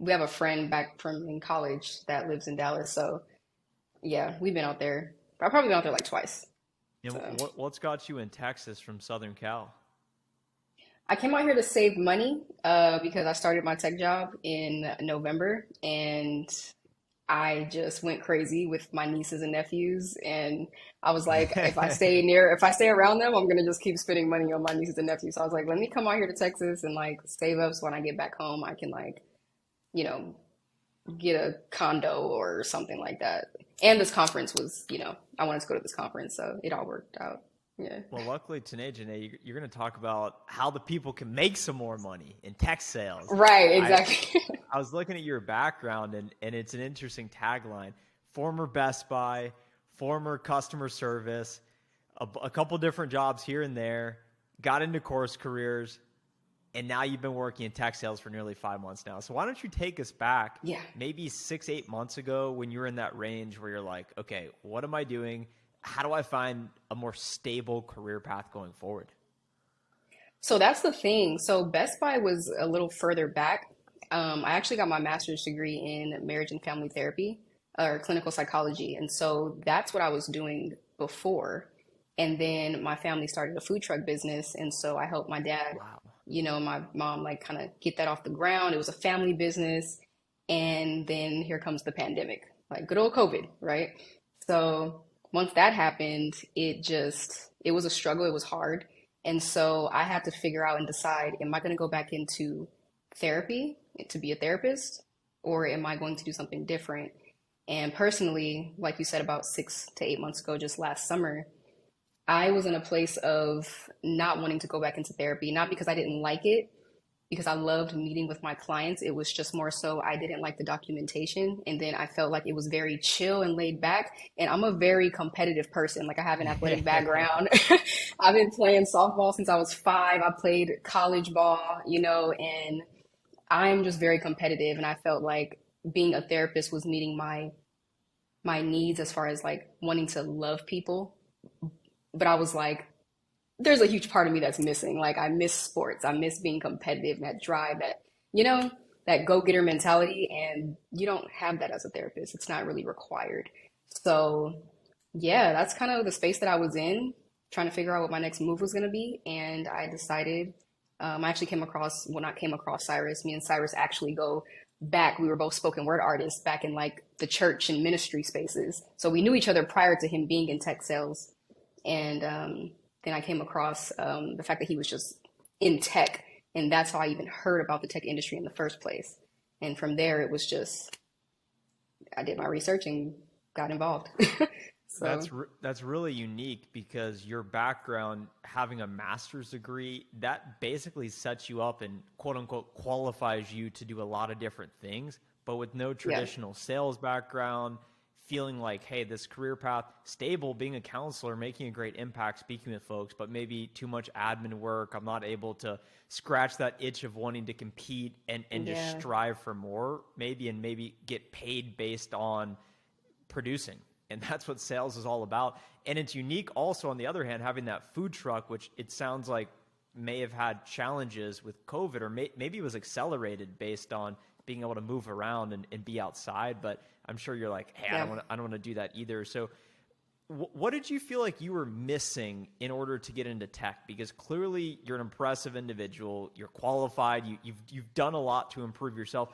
we have a friend back from in college that lives in Dallas. So yeah, we've been out there. I've probably been out there like twice. And So what's got you in Texas from Southern Cal? I came out here to save money because I started my tech job in November and I just went crazy with my nieces and nephews. And I was like, if I stay around them, I'm gonna just keep spending money on my nieces and nephews. So I was like, let me come out here to Texas and like save up so when I get back home, I can like, you know, get a condo or something like that. And this conference was, I wanted to go to this conference, so it all worked out. Yeah. Well, luckily, today, Janae, you're going to talk about how the people can make some more money in tech sales. Right, I exactly. I was looking at your background, and it's an interesting tagline: former Best Buy, former customer service, a couple different jobs here and there, got into course careers, and now you've been working in tech sales for nearly 5 months now. So why don't you take us back Yeah. maybe 6, 8 months ago when you were in that range where you're like, okay, what am I doing? How do I find a more stable career path going forward? So that's the thing. So Best Buy was a little further back. I actually got my master's degree in marriage and family therapy or clinical psychology. And so that's what I was doing before. And then my family started a food truck business. And so I helped my dad, Wow. my mom, like kind of get that off the ground. It was a family business. And then here comes the pandemic, like good old COVID, right? So once that happened, it was a struggle. It was hard. And so I had to figure out and decide, am I going to go back into therapy to be a therapist, or am I going to do something different? And personally, like you said, about 6 to 8 months ago, just last summer, I was in a place of not wanting to go back into therapy, not because I didn't like it, because I loved meeting with my clients. It was just more so I didn't like the documentation. And then I felt like it was very chill and laid back. And I'm a very competitive person. Like I have an athletic background. I've been playing softball since I was 5. I played college ball, and I'm just very competitive. And I felt like being a therapist was meeting my needs as far as like wanting to love people. But I was like, there's a huge part of me that's missing. Like I miss sports. I miss being competitive, that drive, you know, that go-getter mentality. And you don't have that as a therapist. It's not really required. So yeah, that's kind of the space that I was in, trying to figure out what my next move was going to be. And I decided, I actually came across, well, not came across Cyrus. Me and Cyrus actually go back. We were both spoken word artists back in like the church and ministry spaces. So we knew each other prior to him being in tech sales. And then I came across the fact that he was just in tech. And that's how I even heard about the tech industry in the first place. And from there, it was just, I did my research and got involved. So, That's really unique because your background, having a master's degree, that basically sets you up and quote unquote qualifies you to do a lot of different things. But with no yeah, traditional sales background, feeling like, hey, this career path, stable, being a counselor, making a great impact, speaking with folks, but maybe too much admin work. I'm not able to scratch that itch of wanting to compete and just yeah, strive for more, maybe, and maybe get paid based on producing. And that's what sales is all about. And it's unique also, on the other hand, having that food truck, which it sounds like may have had challenges with COVID, or maybe it was accelerated based on being able to move around and be outside. But I'm sure you're like, hey, yeah. I don't want to do that either. So what did you feel like you were missing in order to get into tech? Because clearly you're an impressive individual. You're qualified. You've done a lot to improve yourself.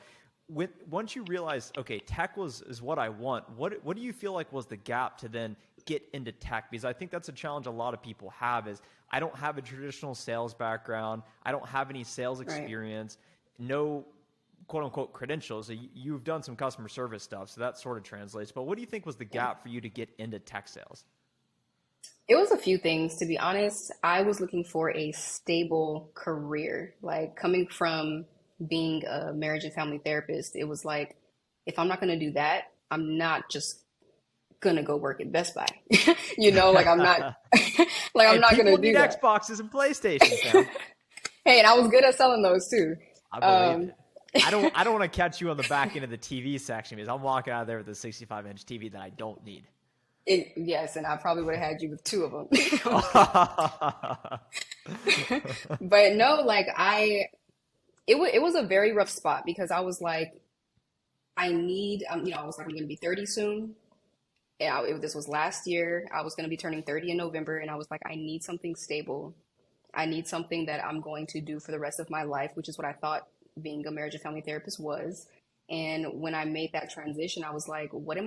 Once you realize, okay, tech is what I want, what do you feel like was the gap to then get into tech? Because I think that's a challenge a lot of people have is I don't have a traditional sales background. I don't have any sales Right. experience, no quote unquote credentials. So you've done some customer service stuff, so that sort of translates. But what do you think was the Yeah. gap for you to get into tech sales? It was a few things, to be honest. I was looking for a stable career. Like coming from being a marriage and family therapist, it was like, if I'm not going to do that, I'm not just going to go work at Best Buy. Like I'm not, like I'm And not going people to need do that. Xboxes and PlayStations now. Hey, and I was good at selling those too. I believe Um, it. I don't want to catch you on the back end of the TV section because I'm walking out of there with a 65-inch TV that I don't need. yes, and I probably would have had you with two of them. But no, like it was a very rough spot because I was like, I need, I was like, I'm going to be 30 soon. Yeah, this was last year. I was going to be turning 30 in November, and I was like, I need something stable. I need something that I'm going to do for the rest of my life, which is what I thought being a marriage and family therapist was. And when I made that transition, I was like, what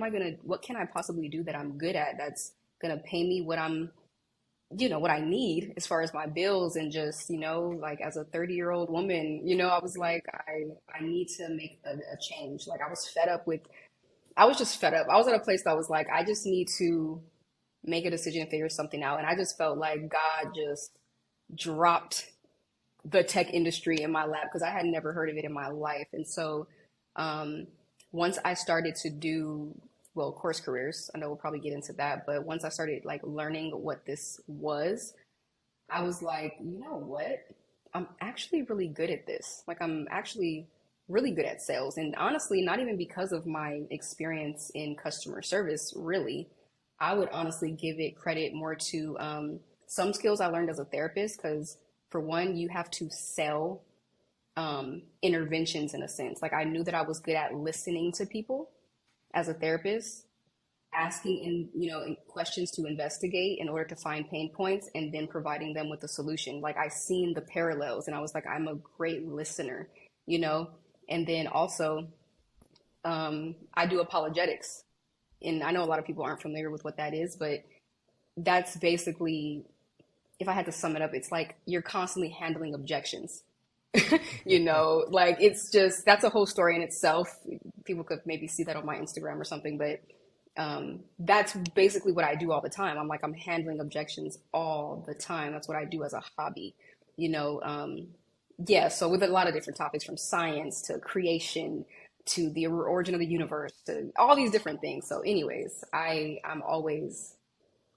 can I possibly do that I'm good at that's gonna pay me what I need as far as my bills and just, like as a 30-year-old woman, I was like, I need to make a change. Like I was just fed up. I was at a place that I was like, I just need to make a decision and figure something out. And I just felt like God just dropped the tech industry in my lap because I had never heard of it in my life. And so um, once I started to do, well, course careers, I know we'll probably get into that, but once I started like learning what this was, I was like, you know what? I'm actually really good at this. Like I'm actually really good at sales. And honestly, not even because of my experience in customer service, really. I would honestly give it credit more to some skills I learned as a therapist, because for one, you have to sell interventions in a sense. Like I knew that I was good at listening to people as a therapist, asking questions to investigate in order to find pain points and then providing them with a solution. Like I seen the parallels and I was like, I'm a great listener, you know? And then also, I do apologetics. And I know a lot of people aren't familiar with what that is, but that's basically, if I had to sum it up, it's like you're constantly handling objections. Like it's just, that's a whole story in itself. People could maybe see that on my Instagram or something, but that's basically what I do all the time. I'm handling objections all the time. That's what I do as a hobby, you know. Yeah, so with a lot of different topics from science to creation to the origin of the universe to all these different things. So, anyways, I'm always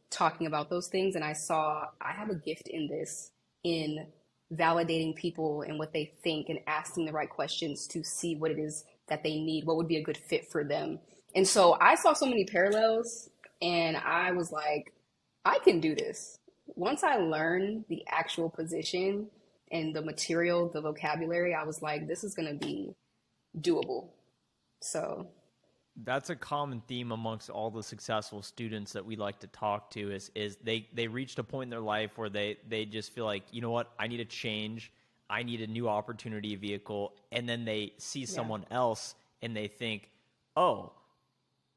talking about those things, and I saw I have a gift in this in validating people and what they think and asking the right questions to see what it is that they need, what would be a good fit for them. And so I saw so many parallels, and I was like, I can do this. Once I learned the actual position and the material, the vocabulary, I was like, this is going to be doable. So, That's a common theme amongst all the successful students that we like to talk to is they reached a point in their life where they just feel like, you know what, I need a change, I need a new opportunity vehicle, and then they see yeah, someone else and they think, oh,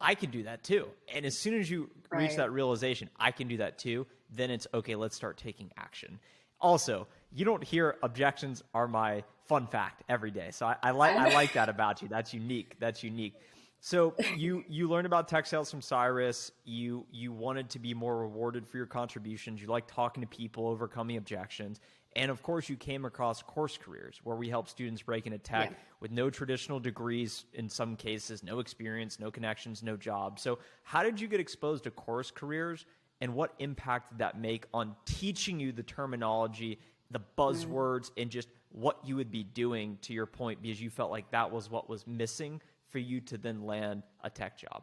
I can do that too. And as soon as you reach right. that realization, I can do that too, then it's okay, let's start taking action. Also, you don't hear objections are my fun fact every day. So I I know. like that about you. That's unique. That's unique. So you learned about tech sales from Cyrus. You wanted to be more rewarded for your contributions. You like talking to people, overcoming objections. And of course, you came across course careers where we help students break into Yeah. tech with no traditional degrees, in some cases, no experience, no connections, no job. So how did you get exposed to course careers, and what impact did that make on teaching you the terminology, the Mm. buzzwords, and just what you would be doing, to your point, because you felt like that was what was missing for you to then land a tech job?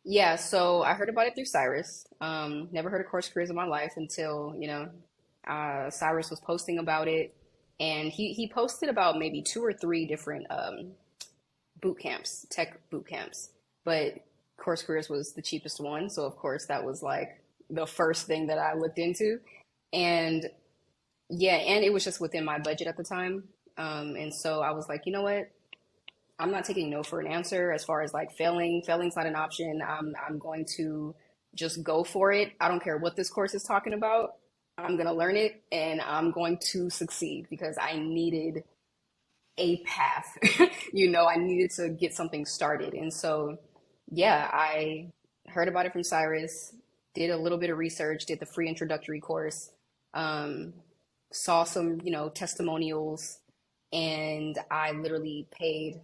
Yeah, so I heard about it through Cyrus. Never heard of course careers in my life until, Cyrus was posting about it. And he posted about maybe two or three different boot camps, tech boot camps. But course careers was the cheapest one. So of course that was like the first thing that I looked into. And yeah, and it was just within my budget at the time. And so I was like, you know what? I'm not taking no for an answer as far as like failing. Failing's not an option. I'm going to just go for it. I don't care what this course is talking about. I'm gonna learn it and I'm going to succeed because I needed a path. I needed to get something started. And so, yeah, I heard about it from Cyrus, did a little bit of research, did the free introductory course, um, saw some, testimonials, and I literally paid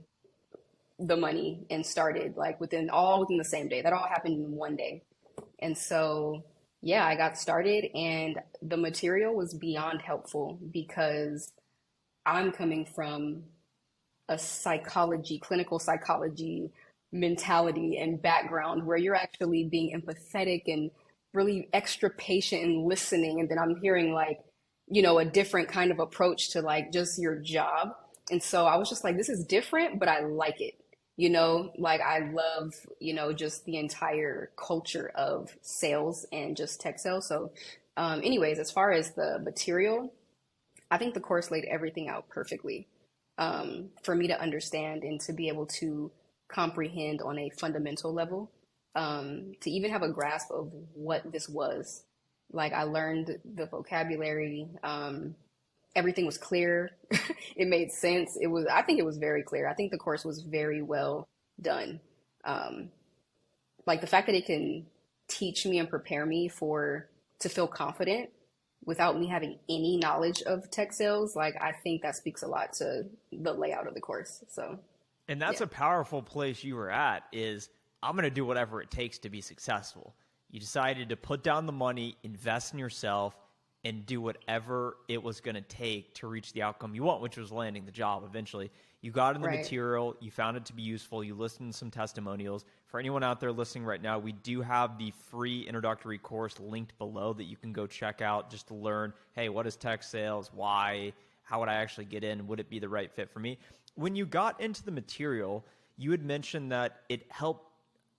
the money and started like within the same day. That all happened in one day. And so, yeah, I got started and the material was beyond helpful because I'm coming from a clinical psychology mentality and background where you're actually being empathetic and really extra patient and listening. And then I'm hearing like, a different kind of approach to like just your job. And so I was just like, this is different, but I like it. Like I love, just the entire culture of sales and just tech sales. So, anyways, as far as the material, I think the course laid everything out perfectly, for me to understand and to be able to comprehend on a fundamental level, to even have a grasp of what this was. Like I learned the vocabulary, everything was clear. It made sense. I think it was very clear. I think the course was very well done. Um, like the fact that it can teach me and prepare me to feel confident without me having any knowledge of tech sales, like I think that speaks a lot to the layout of the course. So And that's yeah, a powerful place you were at is I'm going to do whatever it takes to be successful. You decided to put down the money, invest in yourself, and do whatever it was going to take to reach the outcome you want, which was landing the job eventually. You got in the right. material, you found it to be useful, you listened to some testimonials. For anyone out there listening right now, we do have the free introductory course linked below that you can go check out just to learn, hey, what is tech sales? Why? How would I actually get in? Would it be the right fit for me? When you got into the material, you had mentioned that it helped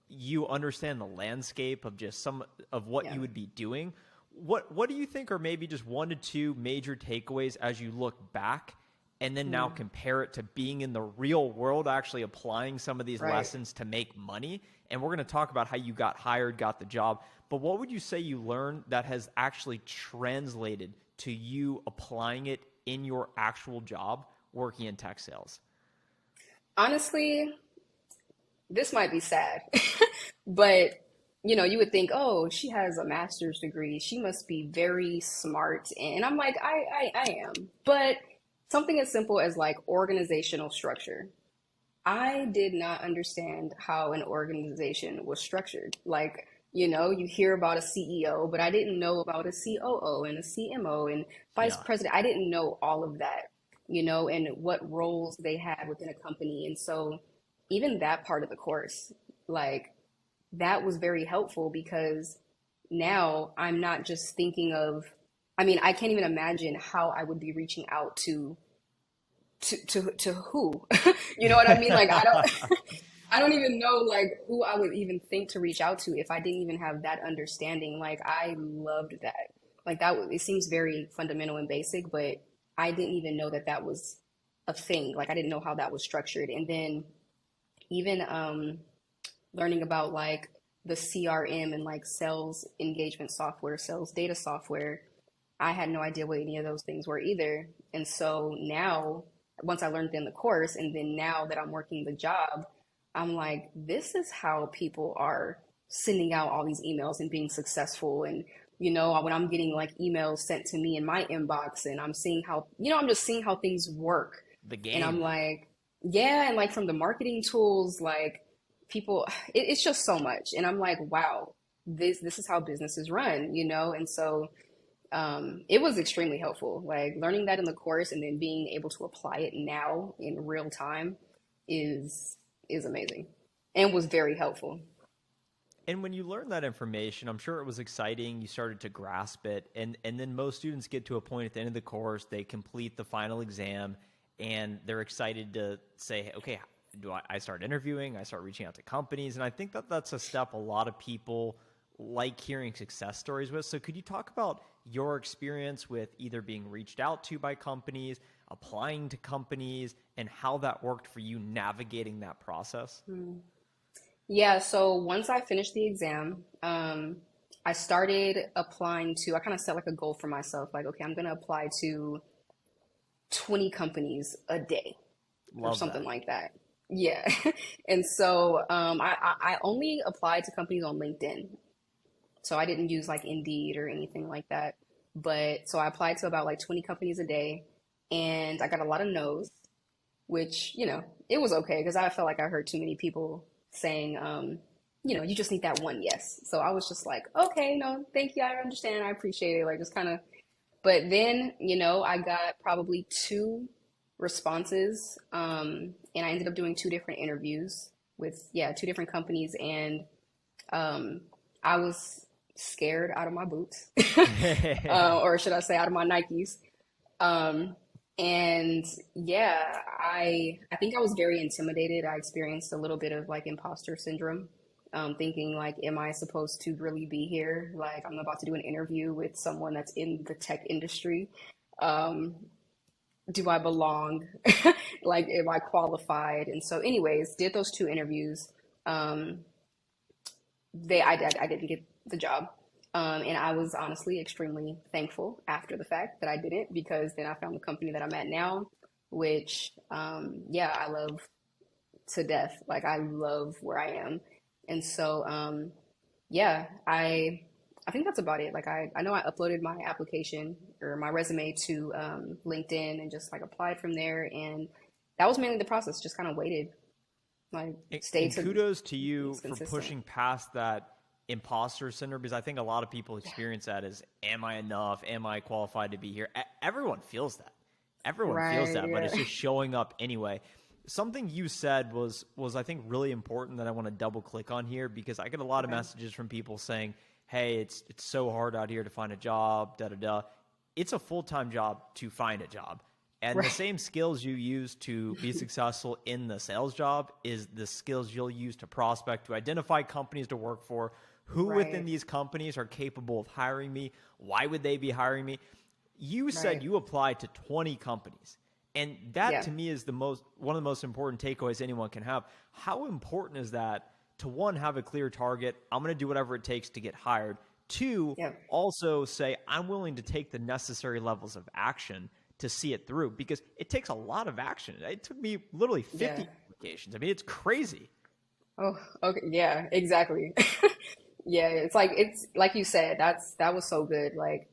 you understand the landscape of just some of what Yeah. you would be doing. What do you think are maybe just one to two major takeaways as you look back and then now Mm, compare it to being in the real world, actually applying some of these right. lessons to make money? And we're going to talk about how you got hired, got the job. But what would you say you learned that has actually translated to you applying it in your actual job working in tech sales? Honestly, this might be sad, but you would think, oh, she has a master's degree. She must be very smart. And I'm like, I am. But something as simple as like organizational structure. I did not understand how an organization was structured. Like, you hear about a CEO, but I didn't know about a COO and a CMO and vice Yeah. president. I didn't know all of that, and what roles they had within a company. And so, even that part of the course, like, that was very helpful because now I'm not just thinking of, I mean, I can't even imagine how I would be reaching out to who. You know what I mean? Like I don't I don't even know like who I would even think to reach out to if I didn't even have that understanding. Like I loved that. Like it seems very fundamental and basic, but I didn't even know that that was a thing. Like I didn't know how that was structured. And then even learning about like the CRM and like sales engagement software, sales data software, I had no idea what any of those things were either. And so now, once I learned in the course, and then now that I'm working the job, I'm like, this is how people are sending out all these emails and being successful. And, when I'm getting like emails sent to me in my inbox and I'm seeing how, I'm just seeing how things work. The And I'm game. like, yeah. And like from the marketing tools, like people, it's just so much. And I'm like, wow, this is how businesses run, And so, it was extremely helpful. Like learning that in the course and then being able to apply it now in real time is is amazing and was very helpful. And when you learn that information, I'm sure it was exciting. You started to grasp it. And then most students get to a point at the end of the course, they complete the final exam, and they're excited to say, okay, I start interviewing, I start reaching out to companies. And I think that that's a step a lot of people like hearing success stories with. So could you talk about your experience with either being reached out to by companies, applying to companies, and how that worked for you navigating that process? Mm. Yeah, so once I finished the exam, I started applying to, I kind of set like a goal for myself, like, okay, I'm going to apply to 20 companies a day or Love something that. like that. Yeah. And so I only applied to companies on LinkedIn. So I didn't use like Indeed or anything like that. But so I applied to about like 20 companies a day and I got a lot of no's, which, it was okay because I felt like I heard too many people saying, you just need that one yes. So I was just like, okay, no, thank you. I understand. I appreciate it. Like just kind of, but then, I got probably two responses. And I ended up doing two different interviews with, yeah, two different companies. And um, I was scared out of my boots, or should I say out of my Nikes. Um, And yeah, I think I was very intimidated. I experienced a little bit of like imposter syndrome, thinking like, am I supposed to really be here? Like I'm about to do an interview with someone that's in the tech industry. Um, do I belong? Like, am I qualified? And so, anyways, did those two interviews. Um, I didn't get the job. And I was honestly extremely thankful after the fact that I didn't, because then I found the company that I'm at now, which, yeah, I love to death. Like, I love where I am. And so, yeah, I think that's about it. Like, I know I uploaded my application or my resume to LinkedIn and just like applied from there. And that was mainly the process, just kind of waited, like, stayed And to kudos to be you for consistent. pushing past that imposter syndrome, because I think a lot of people experience that as, am I enough? Am I qualified to be here? Everyone feels that. Everyone feels Right, that, but yeah. it's just showing up anyway. Something you said was I think really important that I want to double click on here, because I get a lot of Okay. messages from people saying, "Hey, it's so hard out here to find a job, da da da." It's a full-time job to find a job. And the Right, same skills you use to be successful in the sales job is the skills you'll use to prospect, to identify companies to work for, who within right, these companies are capable of hiring me, why would they be hiring me. You said right. you applied to 20 companies. And that Yeah. to me is one of the most important takeaways anyone can have. How important is that to, one, have a clear target? I'm going to do whatever it takes to get hired. Two, Yeah. also say I'm willing to take the necessary levels of action to see it through, because it takes a lot of action. It took me literally Yeah. 50 applications. I mean, it's crazy. Oh, okay. Yeah, exactly. Yeah, it's like you said, that was so good. Like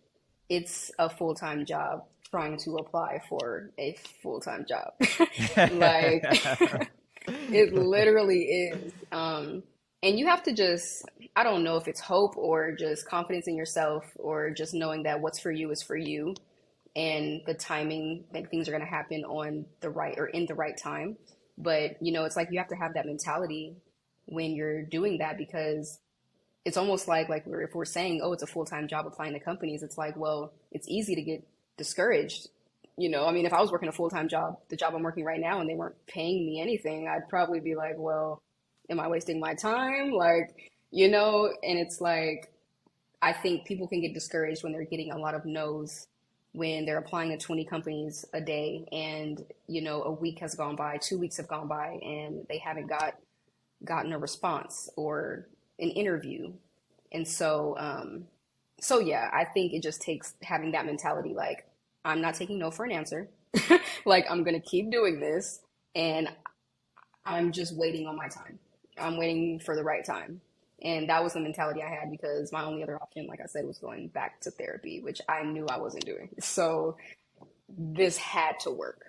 it's a full-time job trying to apply for a full-time job. Like it literally is. And you have to just, I don't know if it's hope or just confidence in yourself or just knowing that what's for you is for you and the timing, like things are going to happen on the right or in the right time. But, it's like you have to have that mentality when you're doing that, because it's almost like if we're saying, oh, it's a full-time job applying to companies, it's like, well, it's easy to get discouraged. I mean, if I was working a full-time job, the job I'm working right now, and they weren't paying me anything, I'd probably be like, well, am I wasting my time? Like, and it's like, I think people can get discouraged when they're getting a lot of no's when they're applying to 20 companies a day and, a week has gone by, 2 weeks have gone by, and they haven't gotten a response or an interview. And so yeah, I think it just takes having that mentality like, I'm not taking no for an answer. Like, I'm going to keep doing this and I'm just waiting on my time. I'm waiting for the right time. And that was the mentality I had, because my only other option, like I said, was going back to therapy, which I knew I wasn't doing. So this had to work.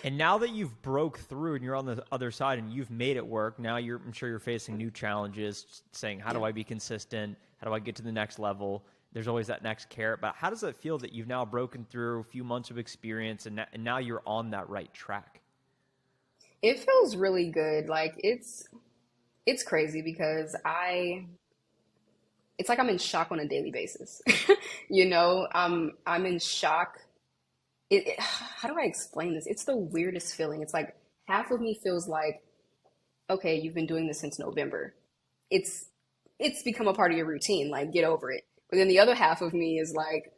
And now that you've broke through and you're on the other side and you've made it work, now I'm sure you're facing new challenges, saying, how Yeah. do I be consistent? How do I get to the next level? There's always that next carrot. But how does it feel that you've now broken through a few months of experience, and now you're on that right track? It feels really good. Like it's crazy because it's like I'm in shock on a daily basis. I'm in shock. How do I explain this? It's the weirdest feeling. It's like half of me feels like, okay, you've been doing this since November. It's it's become a part of your routine. Like, get over it. But then the other half of me is like,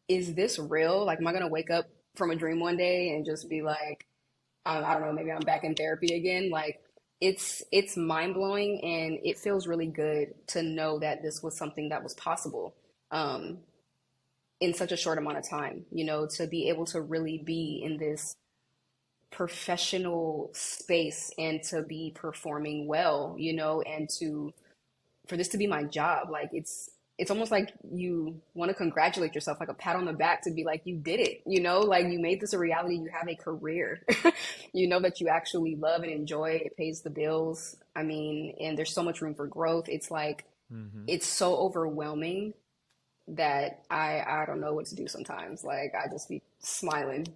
is this real? Like, am I gonna wake up from a dream one day and just be like, I don't know, maybe I'm back in therapy again? Like, it's mind blowing, and it feels really good to know that this was something that was possible. Um, in such a short amount of time, to be able to really be in this professional space and to be performing well, and for this to be my job, like it's almost like you want to congratulate yourself, like a pat on the back to be like, you did it, like you made this a reality, you have a career, that you actually love and enjoy, it pays the bills. I mean, and there's so much room for growth. It's like, Hmm. it's so overwhelming that I don't know what to do sometimes. Like I just be smiling.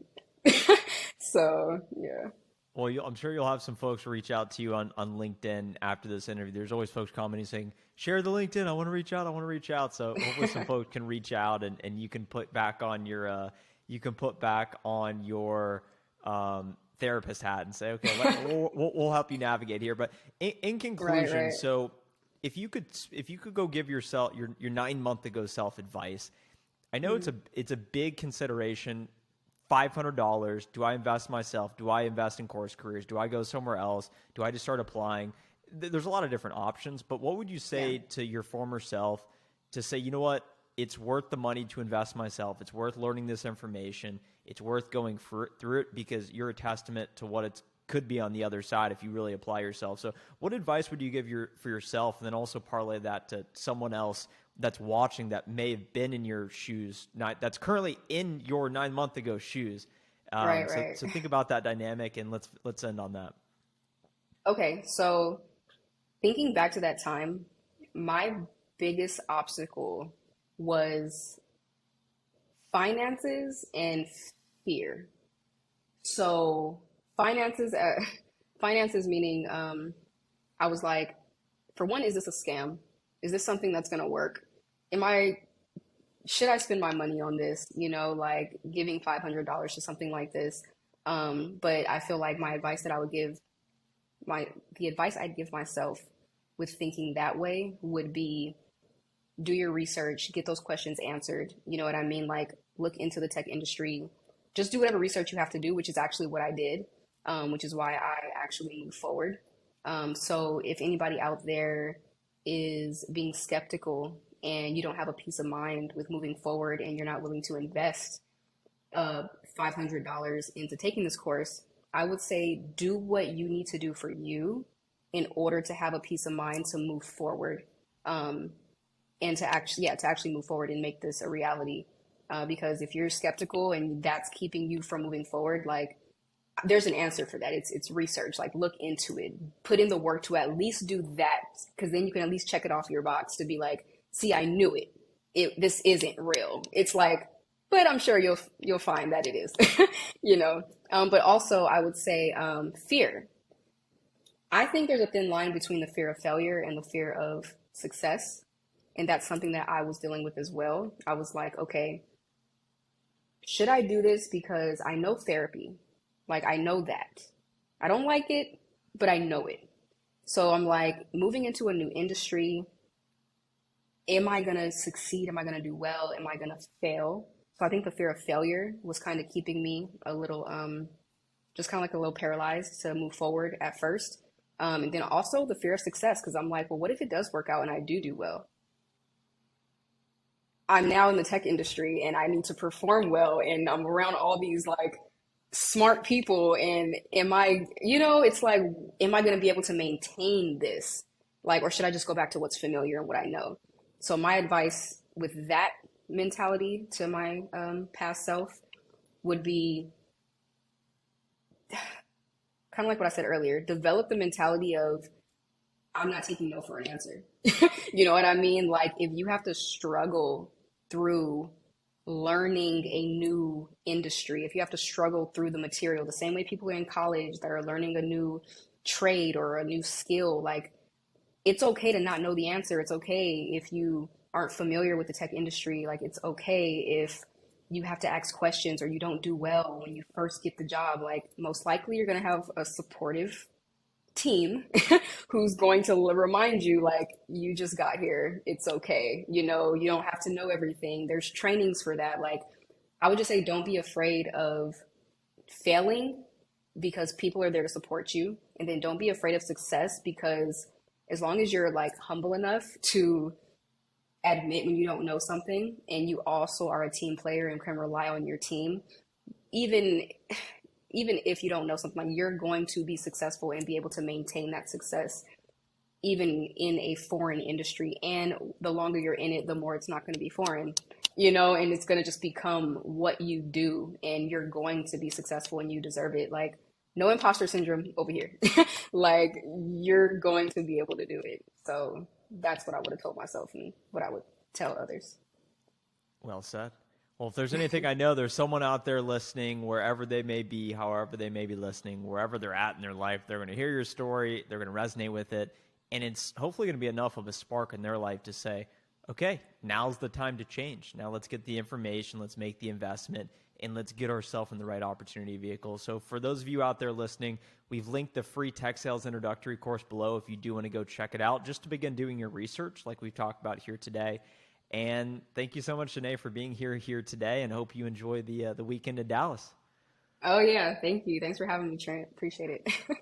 So yeah. Well, I'm sure you'll have some folks reach out to you on LinkedIn after this interview. There's always folks commenting saying, share the LinkedIn. I want to reach out. I want to reach out. So hopefully some folks can reach out, and you can put back on you can put back on your therapist hat and say, okay, we'll help you navigate here. But in Right, conclusion, right. so if you could go give yourself your 9 month ago self advice, I know Mhm. it's a big consideration. $500. Do I invest myself? Do I invest in course careers? Do I go somewhere else? Do I just start applying? There's a lot of different options, but what would you Yeah. say to your former self to say, you know what? It's worth the money to invest myself. It's worth learning this information. It's worth going through it because you're a testament to what it could be on the other side if you really apply yourself. So what advice would you give for yourself, and then also parlay that to someone else that's watching that may have been in your shoes, that's currently in your 9 month ago shoes. Right, So right. so think about that dynamic, and let's end on that. Okay, so thinking back to that time, my biggest obstacle was finances and fear. So finances, finances meaning, I was like, for one, is this a scam? Is this something that's gonna work? Am I, should I spend my money on this? Like giving $500 to something like this. But I feel like my the advice I'd give myself with thinking that way would be do your research, get those questions answered. You know what I mean? Like look into the tech industry, just do whatever research you have to do, which is actually what I did, which is why I actually moved forward. So if anybody out there is being skeptical and you don't have a peace of mind with moving forward and you're not willing to invest uh, $500 into taking this course, I would say do what you need to do for you in order to have a peace of mind to move forward, um, and to actually move forward and make this a reality. Because if you're skeptical and that's keeping you from moving forward, like there's an answer for that. It's research. Like look into it, put in the work to at least do that, because then you can at least check it off your box to be like, see, I knew it. This isn't real. It's like, but I'm sure you'll find that it is. you know. But also, I would say fear. I think there's a thin line between the fear of failure and the fear of success, and that's something that I was dealing with as well. I was like, okay, should I do this because I know therapy? Like, I know that. I don't like it, but I know it. So I'm like, moving into a new industry, am I going to succeed? Am I going to do well? Am I going to fail? So I think the fear of failure was kind of keeping me a little, just kind of like a little paralyzed to move forward at first. And then also the fear of success, because I'm like, well, what if it does work out and I do well? I'm now in the tech industry and I need to perform well and I'm around all these like smart people, and am I, it's like, am I going to be able to maintain this? Like, or should I just go back to what's familiar and what I know? So my advice with that mentality to my past self would be kind of like what I said earlier, develop the mentality of I'm not taking no for an answer. You know what I mean? Like if you have to struggle through learning a new industry, if you have to struggle through the material, the same way people in college that are learning a new trade or a new skill, like it's okay to not know the answer. It's okay if you aren't familiar with the tech industry. Like it's okay if you have to ask questions or you don't do well when you first get the job. Like most likely you're going to have a supportive team who's going to remind you like you just got here, it's okay, you don't have to know everything, there's trainings for that. Like I would just say don't be afraid of failing because people are there to support you, and then don't be afraid of success because as long as you're like humble enough to admit when you don't know something and you also are a team player and can rely on your team, even even if you don't know something, like you're going to be successful and be able to maintain that success even in a foreign industry. And the longer you're in it, the more it's not going to be foreign, and it's going to just become what you do, and you're going to be successful and you deserve it. Like no imposter syndrome over here. Like you're going to be able to do it. So that's what I would have told myself and what I would tell others. Well said. Well, if there's anything I know, there's someone out there listening, wherever they may be, however they may be listening, wherever they're at in their life, they're going to hear your story, they're going to resonate with it, and it's hopefully going to be enough of a spark in their life to say, okay, now's the time to change. Now let's get the information, let's make the investment, and let's get ourselves in the right opportunity vehicle. So for those of you out there listening, we've linked the free tech sales introductory course below if you do want to go check it out, just to begin doing your research like we've talked about here today. And thank you so much, Juuna'e, for being here today, and hope you enjoy the weekend in Dallas. Oh yeah, thank you. Thanks for having me, Trent. Appreciate it.